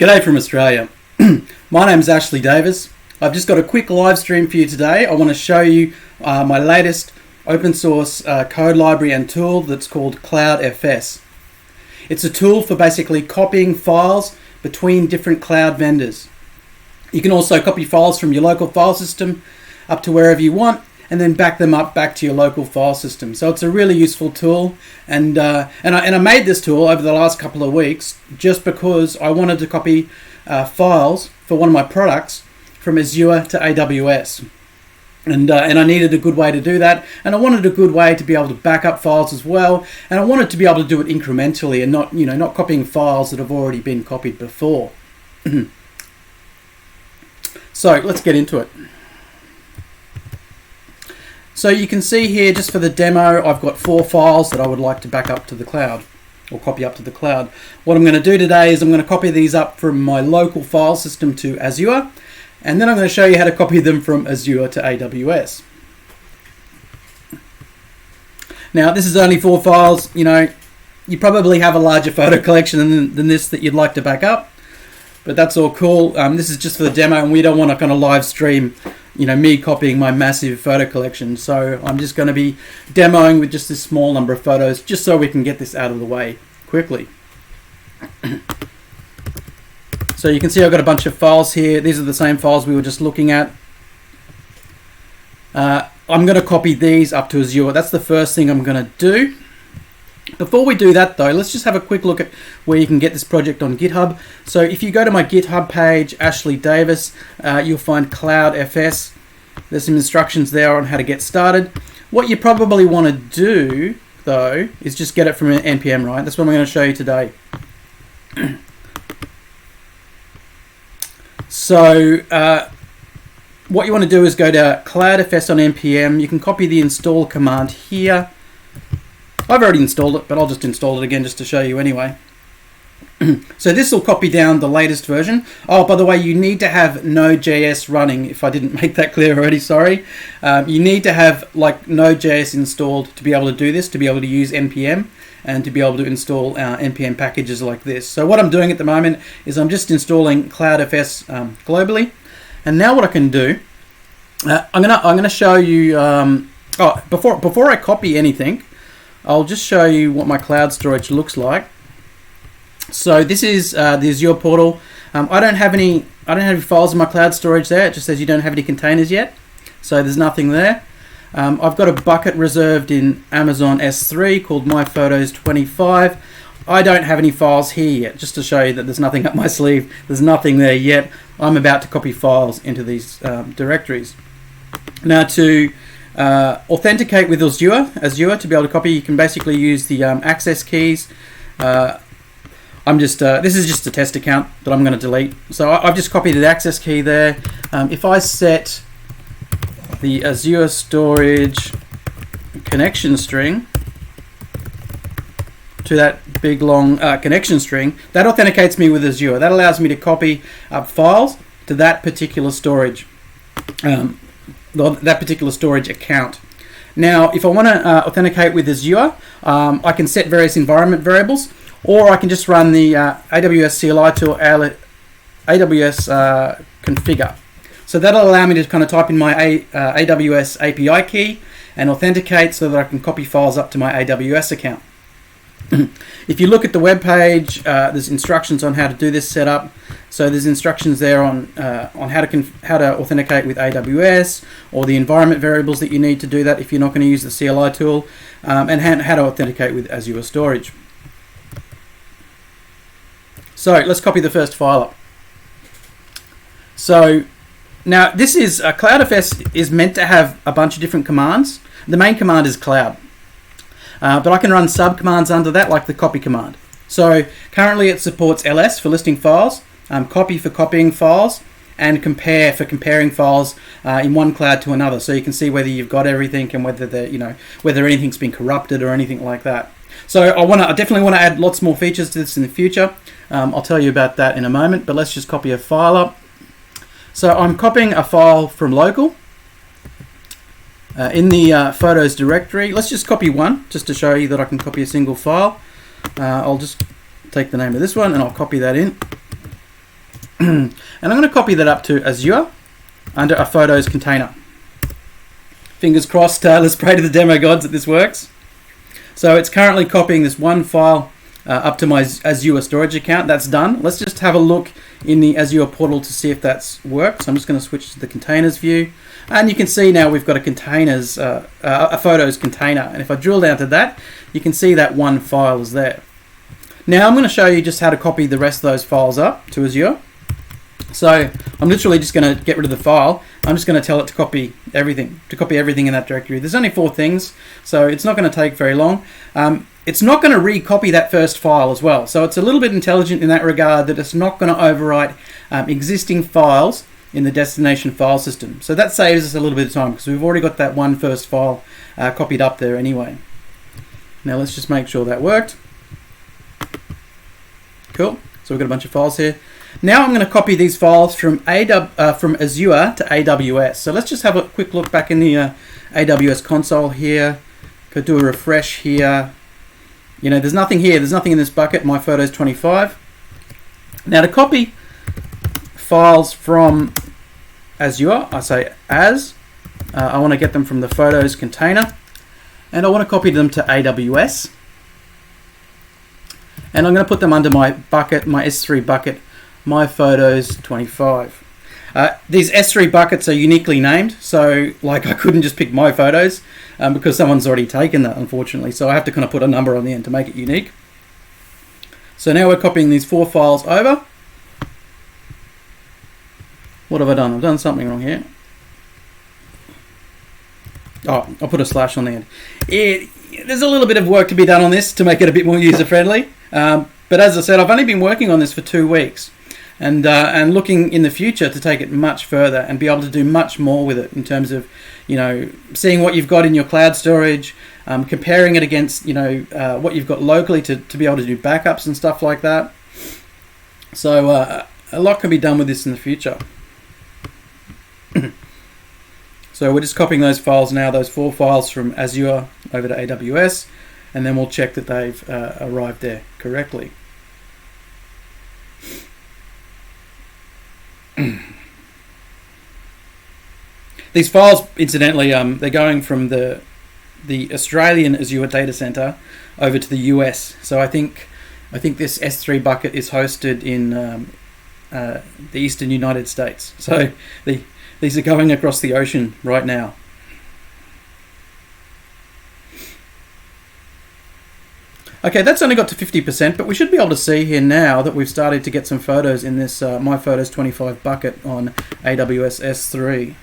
G'day from Australia. My name's Ashley Davis. I've just got a quick live stream for you today. I want to show you my latest open source code library and tool that's called CloudFS. It's a tool for basically copying files between different cloud vendors. You can also copy files from your local file system up to wherever you want and then back them up back to your local file system. So it's a really useful tool, and I made this tool over the last couple of weeks just because I wanted to copy files for one of my products from Azure to AWS. And I needed a good way to do that, and I wanted a good way to be able to back up files as well, and I wanted to be able to do it incrementally and not copying files that have already been copied before. So let's get into it. So you can see here, just for the demo, I've got 4 files that I would like to back up to the cloud, or copy up to the cloud. What I'm going to do today is I'm going to copy these up from my local file system to Azure, and then I'm going to show you how to copy them from Azure to AWS. Now, this is only 4 files. You probably have a larger photo collection than this that you'd like to back up, but that's all cool. This is just for the demo, and we don't want to kind of live stream me copying my massive photo collection. So I'm just going to be demoing with just this small number of photos, just so we can get this out of the way quickly. So you can see I've got a bunch of files here. These are the same files we were just looking at. I'm going to copy these up to Azure. That's the first thing I'm going to do. Before we do that though, let's just have a quick look at where you can get this project on GitHub. So if you go to my GitHub page, Ashley Davis, you'll find CloudFS. There's some instructions there on how to get started. What you probably want to do though is just get it from an NPM, right? That's what I'm going to show you today. So what you want to do is go to CloudFS on NPM. You can copy the install command here. I've already installed it, but I'll just install it again just to show you anyway. So this will copy down the latest version. Oh, by the way, you need to have Node.js running. If I didn't make that clear already, sorry. You need to have Node.js installed to be able to do this, to be able to use NPM, and to be able to install NPM packages like this. So what I'm doing at the moment is I'm just installing CloudFS globally. And now what I can do, I'm gonna show you. Before I copy anything, I'll just show you what my cloud storage looks like. So this is the Azure portal. I don't have any files in my cloud storage there. It just says you don't have any containers yet, so there's nothing there. I've got a bucket reserved in Amazon S3 called My Photos 25. I don't have any files here yet, just to show you that there's nothing up my sleeve. There's nothing there yet. I'm about to copy files into these directories. Now to authenticate with Azure to be able to copy, you can basically use the access keys. This is just a test account that I'm going to delete. So I've just copied the access key there. If I set the Azure storage connection string to that big long connection string, that authenticates me with Azure. That allows me to copy up files to that particular storage. That particular storage account. Now, if I want to authenticate with Azure, I can set various environment variables, or I can just run the AWS CLI tool, AWS configure. So that'll allow me to kind of type in my AWS API key and authenticate so that I can copy files up to my AWS account. If you look at the web page, there's instructions on how to do this setup. So there's instructions there on how to authenticate with AWS, or the environment variables that you need to do that if you're not going to use the CLI tool, and how to authenticate with Azure Storage. So let's copy the first file up. So now this is CloudFS is meant to have a bunch of different commands. The main command is cloud. But I can run sub-commands under that, like the copy command. So currently it supports ls for listing files, copy for copying files, and compare for comparing files in one cloud to another. So you can see whether you've got everything and whether anything's been corrupted or anything like that. So I definitely want to add lots more features to this in the future. I'll tell you about that in a moment, but let's just copy a file up. So I'm copying a file from local. In the photos directory, let's just copy one just to show you that I can copy a single file. I'll just take the name of this one and I'll copy that in. And I'm going to copy that up to Azure under a photos container. Fingers crossed, let's pray to the demo gods that this works. So it's currently copying this one file up to my Azure storage account. That's done. Let's just have a look in the Azure portal to see if that's worked. So I'm just going to switch to the containers view. And you can see now we've got a containers, a photos container. And if I drill down to that, you can see that one file is there. Now I'm going to show you just how to copy the rest of those files up to Azure. So I'm literally just going to get rid of the file. I'm just going to tell it to copy everything in that directory. There's only 4 things, so it's not going to take very long. It's not going to recopy that first file as well. So it's a little bit intelligent in that regard that it's not going to overwrite existing files in the destination file system. So that saves us a little bit of time because we've already got that one first file copied up there anyway. Now let's just make sure that worked. Cool. So we've got a bunch of files here. Now I'm going to copy these files from Azure to AWS. So let's just have a quick look back in the AWS console here. Go do a refresh here. You know, there's nothing here. There's nothing in this bucket, my photos 25. Now to copy files from Azure, I say as. I want to get them from the photos container. And I want to copy them to AWS. And I'm going to put them under my bucket, my S3 bucket, my photos 25. These S3 buckets are uniquely named, so like I couldn't just pick my photos because someone's already taken that, unfortunately. So I have to kind of put a number on the end to make it unique. So now we're copying these 4 files over. What have I done? I've done something wrong here. Oh, I'll put a slash on the end. There's a little bit of work to be done on this to make it a bit more user-friendly. But as I said, I've only been working on this for 2 weeks. And looking in the future to take it much further and be able to do much more with it in terms of, you know, seeing what you've got in your cloud storage, comparing it against, you know, what you've got locally to be able to do backups and stuff like that. So a lot can be done with this in the future. So we're just copying those files now, those 4 files from Azure over to AWS, and then we'll check that they've arrived there correctly. These files, incidentally, they're going from the Australian Azure data center over to the US. So I think this S3 bucket is hosted in the eastern United States. So these are going across the ocean right now. Okay, that's only got to 50%, but we should be able to see here now that we've started to get some photos in this My Photos 25 bucket on AWS S3.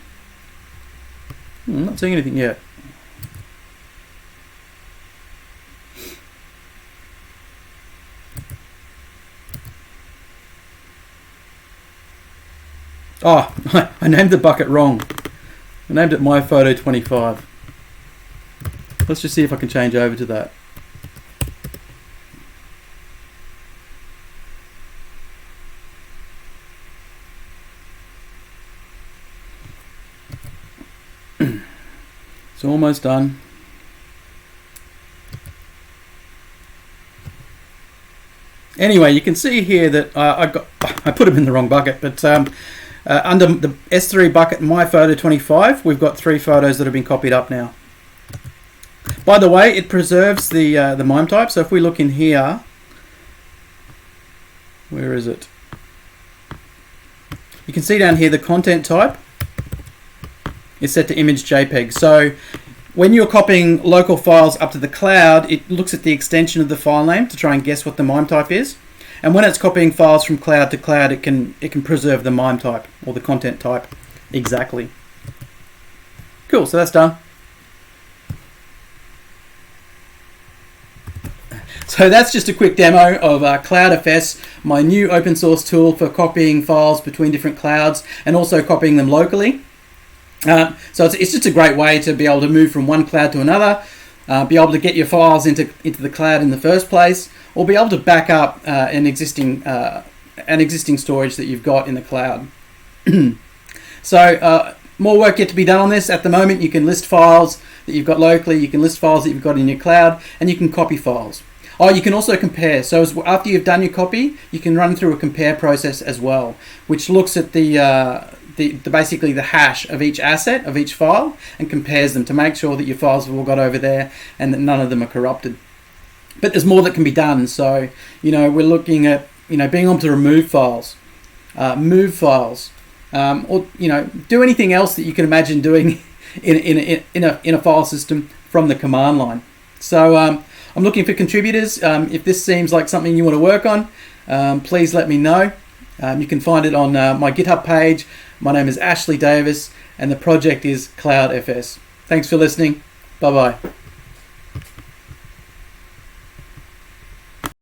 I'm not seeing anything yet. Oh, I named the bucket wrong. I named it My Photo 25. Let's just see if I can change over to that. It's almost done. Anyway, you can see here that I put them in the wrong bucket, but under the S3 bucket, My Photo 25, we've got 3 photos that have been copied up now. By the way, it preserves the MIME type. So if we look in here, where is it? You can see down here the content type is set to image JPEG. So when you're copying local files up to the cloud, it looks at the extension of the file name to try and guess what the MIME type is. And when it's copying files from cloud to cloud, it can preserve the MIME type or the content type exactly. Cool, so that's done. So that's just a quick demo of CloudFS, my new open source tool for copying files between different clouds and also copying them locally. So it's just a great way to be able to move from one cloud to another, be able to get your files into the cloud in the first place, or be able to back up an existing storage that you've got in the cloud. So more work yet to be done on this. At the moment, you can list files that you've got locally, you can list files that you've got in your cloud, and you can copy files. Oh, you can also compare. So after you've done your copy, you can run through a compare process as well, which looks at basically the hash of each asset of each file and compares them to make sure that your files have all got over there and that none of them are corrupted. But there's more that can be done. So we're looking at being able to remove files, move files, or do anything else that you can imagine doing in a file system from the command line. So I'm looking for contributors. If this seems like something you want to work on, please let me know. You can find it on my GitHub page. My name is Ashley Davis and the project is CloudFS. Thanks for listening. Bye-bye.